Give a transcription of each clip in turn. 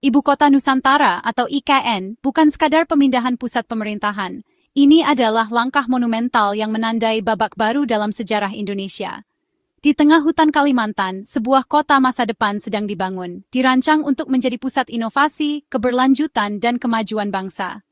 Ibu Kota Nusantara atau IKN bukan sekadar pemindahan pusat pemerintahan. Ini adalah langkah monumental yang menandai babak baru dalam sejarah Indonesia. Di tengah hutan Kalimantan, sebuah kota masa depan sedang dibangun, dirancang untuk menjadi pusat inovasi, keberlanjutan, dan kemajuan bangsa.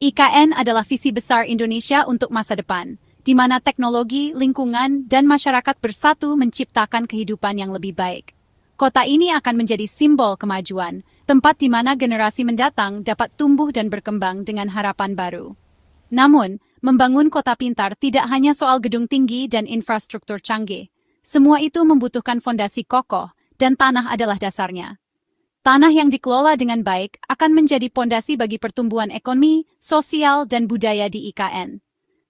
IKN adalah visi besar Indonesia untuk masa depan, di mana teknologi, lingkungan, dan masyarakat bersatu menciptakan kehidupan yang lebih baik. Kota ini akan menjadi simbol kemajuan, tempat di mana generasi mendatang dapat tumbuh dan berkembang dengan harapan baru. Namun, membangun kota pintar tidak hanya soal gedung tinggi dan infrastruktur canggih. Semua itu membutuhkan fondasi kokoh, dan tanah adalah dasarnya. Tanah yang dikelola dengan baik akan menjadi fondasi bagi pertumbuhan ekonomi, sosial, dan budaya di IKN.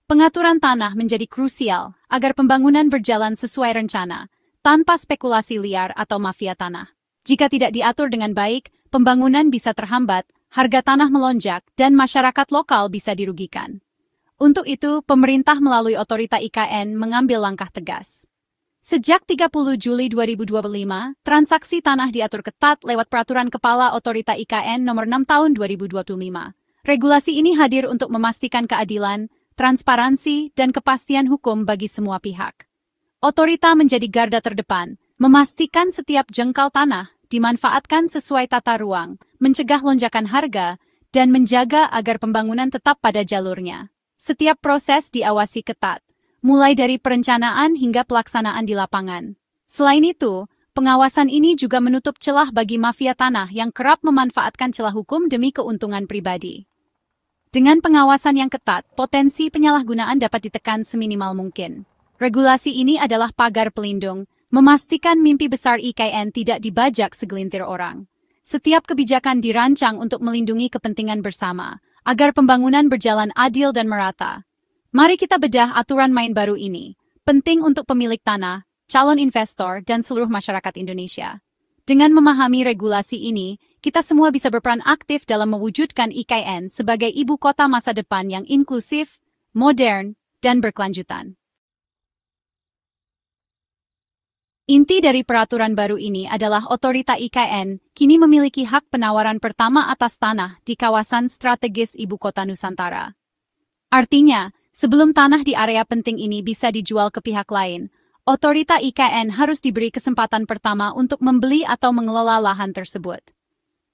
Pengaturan tanah menjadi krusial agar pembangunan berjalan sesuai rencana, tanpa spekulasi liar atau mafia tanah. Jika tidak diatur dengan baik, pembangunan bisa terhambat, harga tanah melonjak, dan masyarakat lokal bisa dirugikan. Untuk itu, pemerintah melalui otorita IKN mengambil langkah tegas. Sejak 30 Juli 2025, transaksi tanah diatur ketat lewat Peraturan Kepala Otorita IKN Nomor 6 Tahun 2025. Regulasi ini hadir untuk memastikan keadilan, transparansi, dan kepastian hukum bagi semua pihak. Otorita menjadi garda terdepan, memastikan setiap jengkal tanah dimanfaatkan sesuai tata ruang, mencegah lonjakan harga, dan menjaga agar pembangunan tetap pada jalurnya. Setiap proses diawasi ketat, mulai dari perencanaan hingga pelaksanaan di lapangan. Selain itu, pengawasan ini juga menutup celah bagi mafia tanah yang kerap memanfaatkan celah hukum demi keuntungan pribadi. Dengan pengawasan yang ketat, potensi penyalahgunaan dapat ditekan seminimal mungkin. Regulasi ini adalah pagar pelindung, memastikan mimpi besar IKN tidak dibajak segelintir orang. Setiap kebijakan dirancang untuk melindungi kepentingan bersama, agar pembangunan berjalan adil dan merata. Mari kita bedah aturan main baru ini, penting untuk pemilik tanah, calon investor, dan seluruh masyarakat Indonesia. Dengan memahami regulasi ini, kita semua bisa berperan aktif dalam mewujudkan IKN sebagai ibu kota masa depan yang inklusif, modern, dan berkelanjutan. Inti dari peraturan baru ini adalah otorita IKN kini memiliki hak penawaran pertama atas tanah di kawasan strategis Ibu Kota Nusantara. Artinya, sebelum tanah di area penting ini bisa dijual ke pihak lain, otorita IKN harus diberi kesempatan pertama untuk membeli atau mengelola lahan tersebut.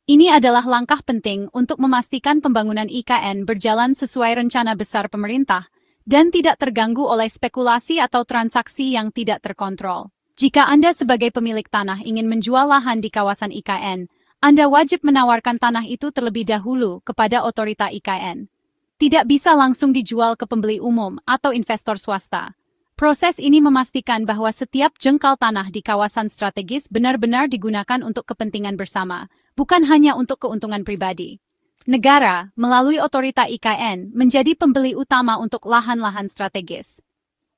Ini adalah langkah penting untuk memastikan pembangunan IKN berjalan sesuai rencana besar pemerintah dan tidak terganggu oleh spekulasi atau transaksi yang tidak terkontrol. Jika Anda sebagai pemilik tanah ingin menjual lahan di kawasan IKN, Anda wajib menawarkan tanah itu terlebih dahulu kepada otorita IKN. Tidak bisa langsung dijual ke pembeli umum atau investor swasta. Proses ini memastikan bahwa setiap jengkal tanah di kawasan strategis benar-benar digunakan untuk kepentingan bersama, bukan hanya untuk keuntungan pribadi. Negara, melalui otorita IKN, menjadi pembeli utama untuk lahan-lahan strategis.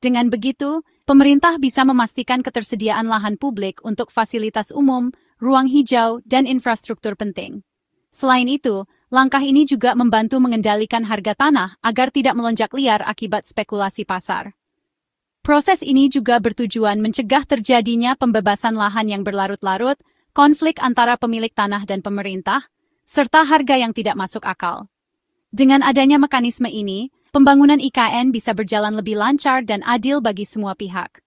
Dengan begitu, pemerintah bisa memastikan ketersediaan lahan publik untuk fasilitas umum, ruang hijau, dan infrastruktur penting. Selain itu, langkah ini juga membantu mengendalikan harga tanah agar tidak melonjak liar akibat spekulasi pasar. Proses ini juga bertujuan mencegah terjadinya pembebasan lahan yang berlarut-larut, konflik antara pemilik tanah dan pemerintah, serta harga yang tidak masuk akal. Dengan adanya mekanisme ini, pembangunan IKN bisa berjalan lebih lancar dan adil bagi semua pihak.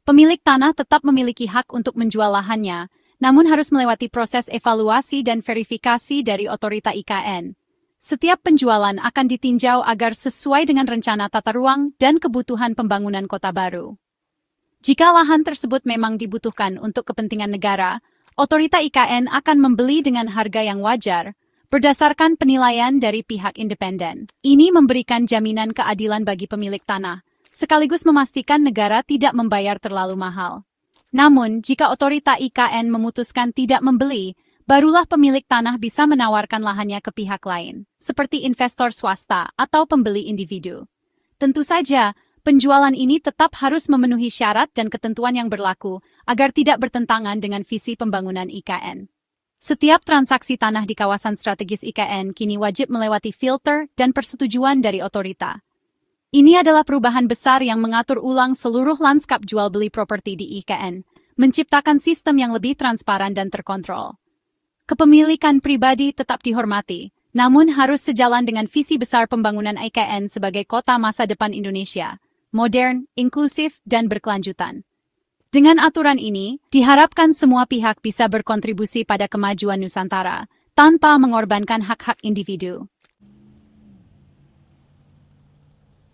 Pemilik tanah tetap memiliki hak untuk menjual lahannya, namun harus melewati proses evaluasi dan verifikasi dari otorita IKN. Setiap penjualan akan ditinjau agar sesuai dengan rencana tata ruang dan kebutuhan pembangunan kota baru. Jika lahan tersebut memang dibutuhkan untuk kepentingan negara, otorita IKN akan membeli dengan harga yang wajar, berdasarkan penilaian dari pihak independen. Ini memberikan jaminan keadilan bagi pemilik tanah, sekaligus memastikan negara tidak membayar terlalu mahal. Namun, jika otorita IKN memutuskan tidak membeli, barulah pemilik tanah bisa menawarkan lahannya ke pihak lain, seperti investor swasta atau pembeli individu. Tentu saja, penjualan ini tetap harus memenuhi syarat dan ketentuan yang berlaku agar tidak bertentangan dengan visi pembangunan IKN. Setiap transaksi tanah di kawasan strategis IKN kini wajib melewati filter dan persetujuan dari otorita. Ini adalah perubahan besar yang mengatur ulang seluruh lanskap jual-beli properti di IKN, menciptakan sistem yang lebih transparan dan terkontrol. Kepemilikan pribadi tetap dihormati, namun harus sejalan dengan visi besar pembangunan IKN sebagai kota masa depan Indonesia, modern, inklusif, dan berkelanjutan. Dengan aturan ini, diharapkan semua pihak bisa berkontribusi pada kemajuan Nusantara, tanpa mengorbankan hak-hak individu.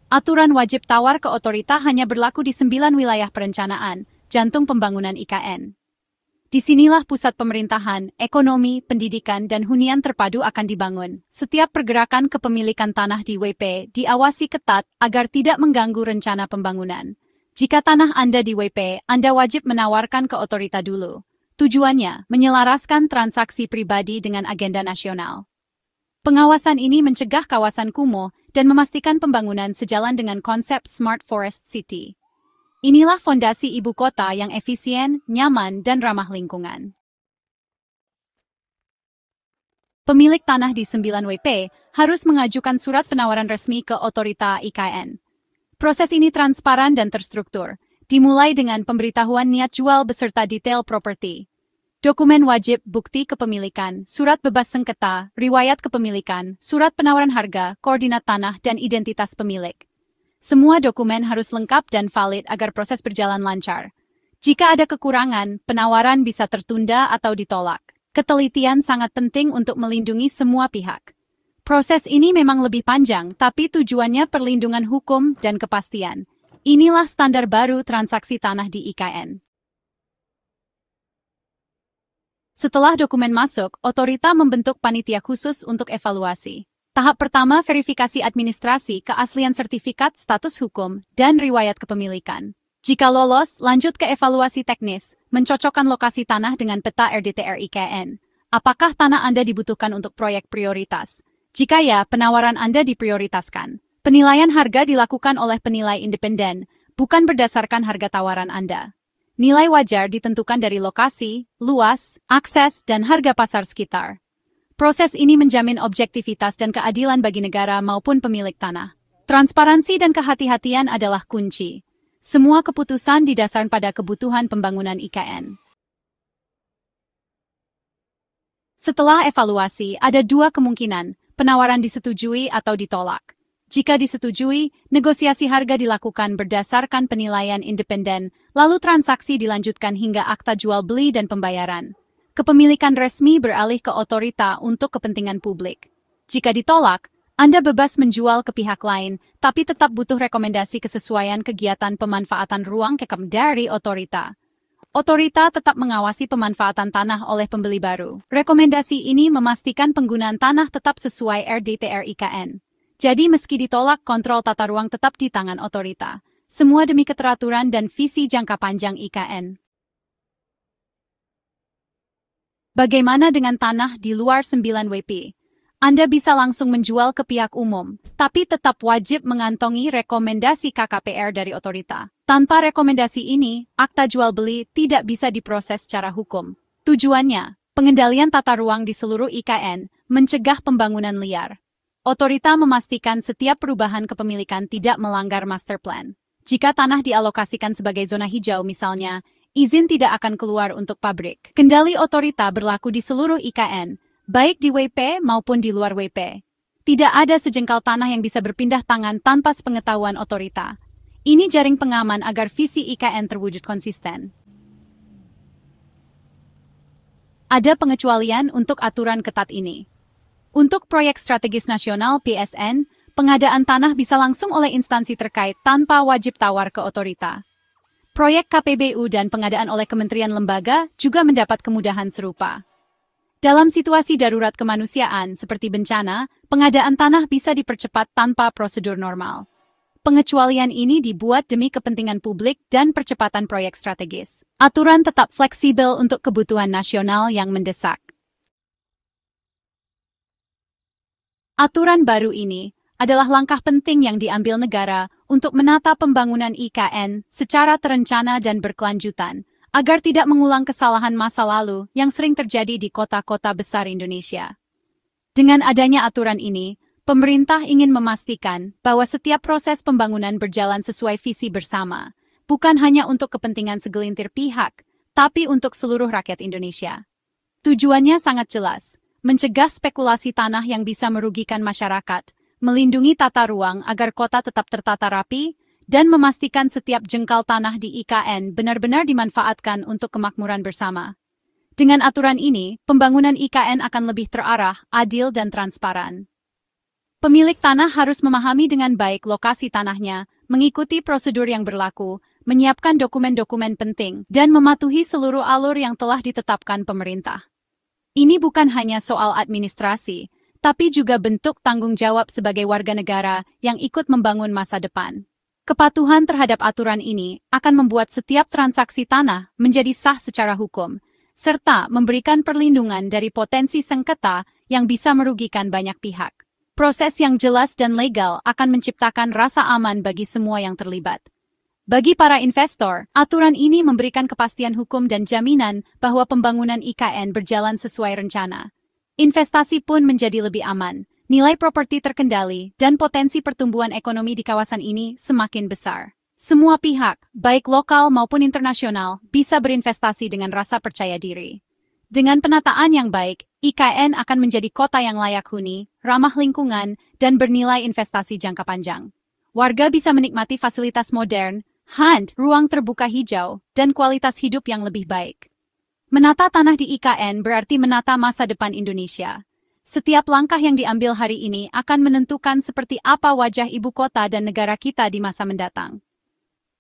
Aturan wajib tawar ke otorita hanya berlaku di 9 wilayah perencanaan, jantung pembangunan IKN. Disinilah pusat pemerintahan, ekonomi, pendidikan, dan hunian terpadu akan dibangun. Setiap pergerakan kepemilikan tanah di WP diawasi ketat agar tidak mengganggu rencana pembangunan. Jika tanah Anda di WP, Anda wajib menawarkan ke otorita dulu. Tujuannya, menyelaraskan transaksi pribadi dengan agenda nasional. Pengawasan ini mencegah kawasan kumuh dan memastikan pembangunan sejalan dengan konsep Smart Forest City. Inilah fondasi ibu kota yang efisien, nyaman, dan ramah lingkungan. Pemilik tanah di 9 WP harus mengajukan surat penawaran resmi ke otorita IKN. Proses ini transparan dan terstruktur, dimulai dengan pemberitahuan niat jual beserta detail properti. Dokumen wajib, bukti kepemilikan, surat bebas sengketa, riwayat kepemilikan, surat penawaran harga, koordinat tanah, dan identitas pemilik. Semua dokumen harus lengkap dan valid agar proses berjalan lancar. Jika ada kekurangan, penawaran bisa tertunda atau ditolak. Ketelitian sangat penting untuk melindungi semua pihak. Proses ini memang lebih panjang, tapi tujuannya perlindungan hukum dan kepastian. Inilah standar baru transaksi tanah di IKN. Setelah dokumen masuk, otorita membentuk panitia khusus untuk evaluasi. Tahap pertama verifikasi administrasi keaslian sertifikat status hukum dan riwayat kepemilikan. Jika lolos, lanjut ke evaluasi teknis, mencocokkan lokasi tanah dengan peta RDTR IKN. Apakah tanah Anda dibutuhkan untuk proyek prioritas? Jika ya, penawaran Anda diprioritaskan. Penilaian harga dilakukan oleh penilai independen, bukan berdasarkan harga tawaran Anda. Nilai wajar ditentukan dari lokasi, luas, akses, dan harga pasar sekitar. Proses ini menjamin objektivitas dan keadilan bagi negara maupun pemilik tanah. Transparansi dan kehati-hatian adalah kunci. Semua keputusan didasarkan pada kebutuhan pembangunan IKN. Setelah evaluasi, ada dua kemungkinan, penawaran disetujui atau ditolak. Jika disetujui, negosiasi harga dilakukan berdasarkan penilaian independen, lalu transaksi dilanjutkan hingga akta jual beli dan pembayaran. Kepemilikan resmi beralih ke otorita untuk kepentingan publik. Jika ditolak, Anda bebas menjual ke pihak lain, tapi tetap butuh rekomendasi kesesuaian kegiatan pemanfaatan ruang kekem dari otorita. Otorita tetap mengawasi pemanfaatan tanah oleh pembeli baru. Rekomendasi ini memastikan penggunaan tanah tetap sesuai RDTR IKN. Jadi meski ditolak, kontrol tata ruang tetap di tangan otorita. Semua demi keteraturan dan visi jangka panjang IKN. Bagaimana dengan tanah di luar 9 WP? Anda bisa langsung menjual ke pihak umum, tapi tetap wajib mengantongi rekomendasi KKPR dari otorita. Tanpa rekomendasi ini, akta jual beli tidak bisa diproses secara hukum. Tujuannya, pengendalian tata ruang di seluruh IKN, mencegah pembangunan liar. Otorita memastikan setiap perubahan kepemilikan tidak melanggar master plan. Jika tanah dialokasikan sebagai zona hijau misalnya, izin tidak akan keluar untuk pabrik. Kendali otorita berlaku di seluruh IKN, baik di WP maupun di luar WP. Tidak ada sejengkal tanah yang bisa berpindah tangan tanpa sepengetahuan otorita. Ini jaring pengaman agar visi IKN terwujud konsisten. Ada pengecualian untuk aturan ketat ini. Untuk proyek strategis nasional PSN, pengadaan tanah bisa langsung oleh instansi terkait tanpa wajib tawar ke otorita. Proyek KPBU dan pengadaan oleh kementerian lembaga juga mendapat kemudahan serupa. Dalam situasi darurat kemanusiaan seperti bencana, pengadaan tanah bisa dipercepat tanpa prosedur normal. Pengecualian ini dibuat demi kepentingan publik dan percepatan proyek strategis. Aturan tetap fleksibel untuk kebutuhan nasional yang mendesak. Aturan baru ini adalah langkah penting yang diambil negara untuk menata pembangunan IKN secara terencana dan berkelanjutan, agar tidak mengulang kesalahan masa lalu yang sering terjadi di kota-kota besar Indonesia. Dengan adanya aturan ini, pemerintah ingin memastikan bahwa setiap proses pembangunan berjalan sesuai visi bersama, bukan hanya untuk kepentingan segelintir pihak, tapi untuk seluruh rakyat Indonesia. Tujuannya sangat jelas, mencegah spekulasi tanah yang bisa merugikan masyarakat, melindungi tata ruang agar kota tetap tertata rapi, dan memastikan setiap jengkal tanah di IKN benar-benar dimanfaatkan untuk kemakmuran bersama. Dengan aturan ini, pembangunan IKN akan lebih terarah, adil dan transparan. Pemilik tanah harus memahami dengan baik lokasi tanahnya, mengikuti prosedur yang berlaku, menyiapkan dokumen-dokumen penting, dan mematuhi seluruh alur yang telah ditetapkan pemerintah. Ini bukan hanya soal administrasi, tapi juga bentuk tanggung jawab sebagai warga negara yang ikut membangun masa depan. Kepatuhan terhadap aturan ini akan membuat setiap transaksi tanah menjadi sah secara hukum, serta memberikan perlindungan dari potensi sengketa yang bisa merugikan banyak pihak. Proses yang jelas dan legal akan menciptakan rasa aman bagi semua yang terlibat. Bagi para investor, aturan ini memberikan kepastian hukum dan jaminan bahwa pembangunan IKN berjalan sesuai rencana. Investasi pun menjadi lebih aman, nilai properti terkendali, dan potensi pertumbuhan ekonomi di kawasan ini semakin besar. Semua pihak, baik lokal maupun internasional, bisa berinvestasi dengan rasa percaya diri. Dengan penataan yang baik, IKN akan menjadi kota yang layak huni, ramah lingkungan, dan bernilai investasi jangka panjang. Warga bisa menikmati fasilitas modern, ruang terbuka hijau, dan kualitas hidup yang lebih baik. Menata tanah di IKN berarti menata masa depan Indonesia. Setiap langkah yang diambil hari ini akan menentukan seperti apa wajah ibu kota dan negara kita di masa mendatang.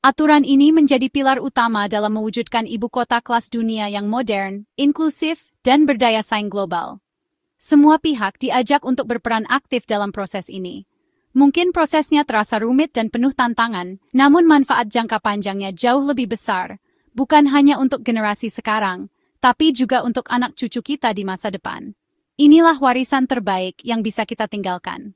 Aturan ini menjadi pilar utama dalam mewujudkan ibu kota kelas dunia yang modern, inklusif, dan berdaya saing global. Semua pihak diajak untuk berperan aktif dalam proses ini. Mungkin prosesnya terasa rumit dan penuh tantangan, namun manfaat jangka panjangnya jauh lebih besar, bukan hanya untuk generasi sekarang, tapi juga untuk anak cucu kita di masa depan. Inilah warisan terbaik yang bisa kita tinggalkan.